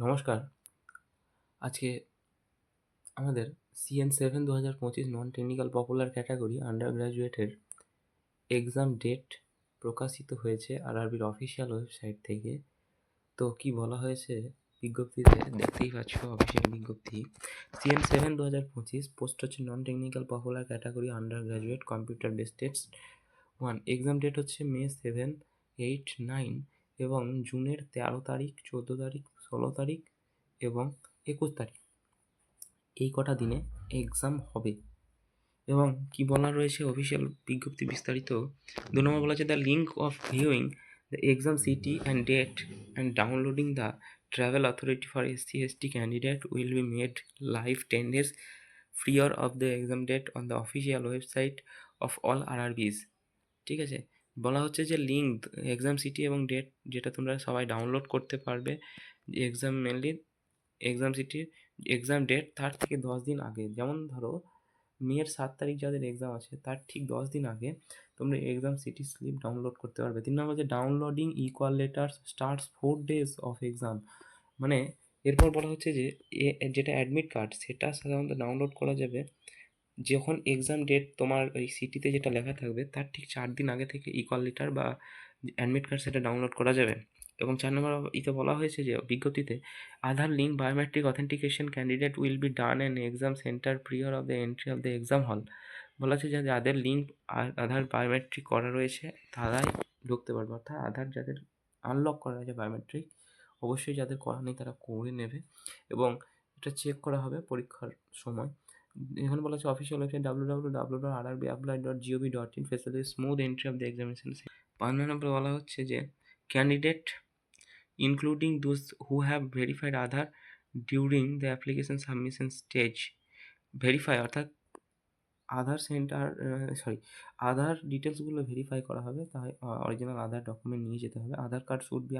নমস্কার। আজকে আমাদের CN7 2025 non technical popular category under গ্র্যাজুয়েটের এক্সাম ডেট প্রকাশিত হয়েছে আরআরবির অফিসিয়াল ওয়েবসাইট থেকে। তো কি বলা হয়েছে বিজ্ঞপ্তিতে দেখতেই পাচ্ছ, অফিসিয়াল বিজ্ঞপ্তি। CN7 2025 পোস্ট হচ্ছে non technical popular category undergraduate computer based test 1। Exam date হচ্ছে May 7, 8, 9 এবং জুনের 13 তারিখ, 14 তারিখ, 16 তারিখ এবং 21 তারিখ। এই কটা দিনে এক্সাম হবে। এবং কি বলা রয়েছে অফিসিয়াল বিজ্ঞপ্তি বিস্তারিত। 2 নম্বর বলা আছে, the link of viewing the exam city and date and downloading the travel authority for SC/ST candidate will be made live 10 days prior of the exam date on the official website of all RRBs। ঠিক আছে, বলা হচ্ছে যে link exam city এবং date যেটা তোমরা সবাই download করতে পারবে, এক্সাম মেনলি এক্সাম সিটির এক্সাম ডেট তার থেকে 10 দিন আগে। যেমন ধরো মের 7 তারিখ যাদের এক্সাম আছে তার ঠিক 10 দিন আগে তোমরা এক্সাম সিটি স্লিপ ডাউনলোড করতে পারবে। 3 নম্বর হচ্ছে downloading equal letters starts 4 days of exam. মানে এরপর বলা হচ্ছে যে যেটা অ্যাডমিট কার্ড সেটা সাধারণত ডাউনলোড করা যাবে যখন এক্সাম ডেট তোমার ওই সিটিতে যেটা লেখা থাকবে তার ঠিক 4 দিন আগে থেকে ইকুয়াল লেটার বা অ্যাডমিট কার্ড সেটা ডাউনলোড করা যাবে। এবং 4 নম্বর ইতে বলা হয়েছে যে বিজ্ঞপ্তিতে Aadhaar link biometric authentication candidate will be done an exam centre prior of the entry of the exam hall. বলা আছে যে যাদের লিঙ্ক আধার বায়োমেট্রিক করা রয়েছে তারাই ঢুকতে পারবে, অর্থাৎ আধার যাদের আনলক করা আছে বায়োমেট্রিক, অবশ্যই যাদের করা নেই তারা করে নেবে এবং এটা চেক করা হবে পরীক্ষার সময়। এখানে বলা আছে official website www.rrbapply.gov.in facility smooth entry of the examination. 5 নম্বরে বলা হচ্ছে যে candidate including those who have verified Aadhaar during the application submission stage. Verify অর্থাৎ আধার সেন্টার আধার ডিটেলসগুলো ভেরিফাই করা হবে, তাই অরিজিনাল আধার ডকুমেন্ট নিয়ে যেতে হবে। Aadhaar card should be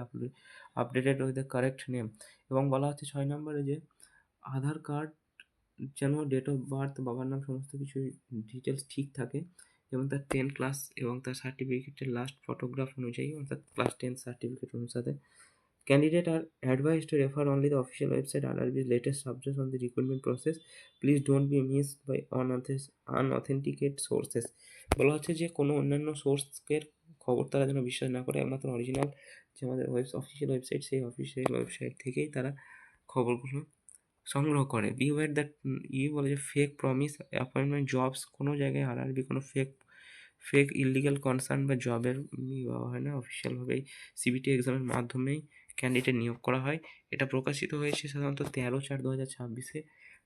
updated with the correct name. এবং বলা হচ্ছে 6 নম্বরে যে আধার কার্ড যেন ডেট অফ বার্থ, বাবার নাম, সমস্ত কিছু ডিটেলস ঠিক থাকে এবং তার 10 ক্লাস এবং তার সার্টিফিকেটের লাস্ট ফটোগ্রাফ অনুযায়ী, অর্থাৎ ক্লাস 10 সার্টিফিকেট অনুসারে। Candidate are advised to refer only the official website RRB's latest updates on the recruitment process. Please don't be missed by unauthenticated sources। বলা হচ্ছে যে কোনো অন্যান্য সোর্সের খবর তারা যেন বিশ্বাস না করে, একমাত্র অরিজিনাল যে আমাদের অফিসিয়াল ওয়েবসাইট, সেই অফিসিয়াল ওয়েবসাইট থেকেই তারা খবরগুলো সংগ্রহ করে। বিওয়্যার দ্যাট বলে যে ফেক প্রমিস অ্যাপয়েন্টমেন্ট জবস, কোনো জায়গায় আরআরবি কোনো ফেক ইললিগাল কনসার্ন বা জবের দেওয়া হয় না। অফিসিয়ালভাবেই সিবিটি এক্সামের মাধ্যমেই ক্যান্ডিডেট নিয়োগ করা হয়। এটা প্রকাশিত হয়েছে সাধারণত 13/4/2026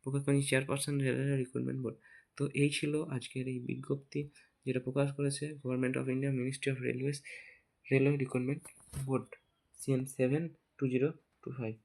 প্রকাশনী চেয়ারপারসন রেলওয়ে রিক্রুটমেন্ট বোর্ড। তো এই ছিল আজকের এই বিজ্ঞপ্তি যেটা প্রকাশ করেছে government of India, ministry of railway recruitment board CN7 2025।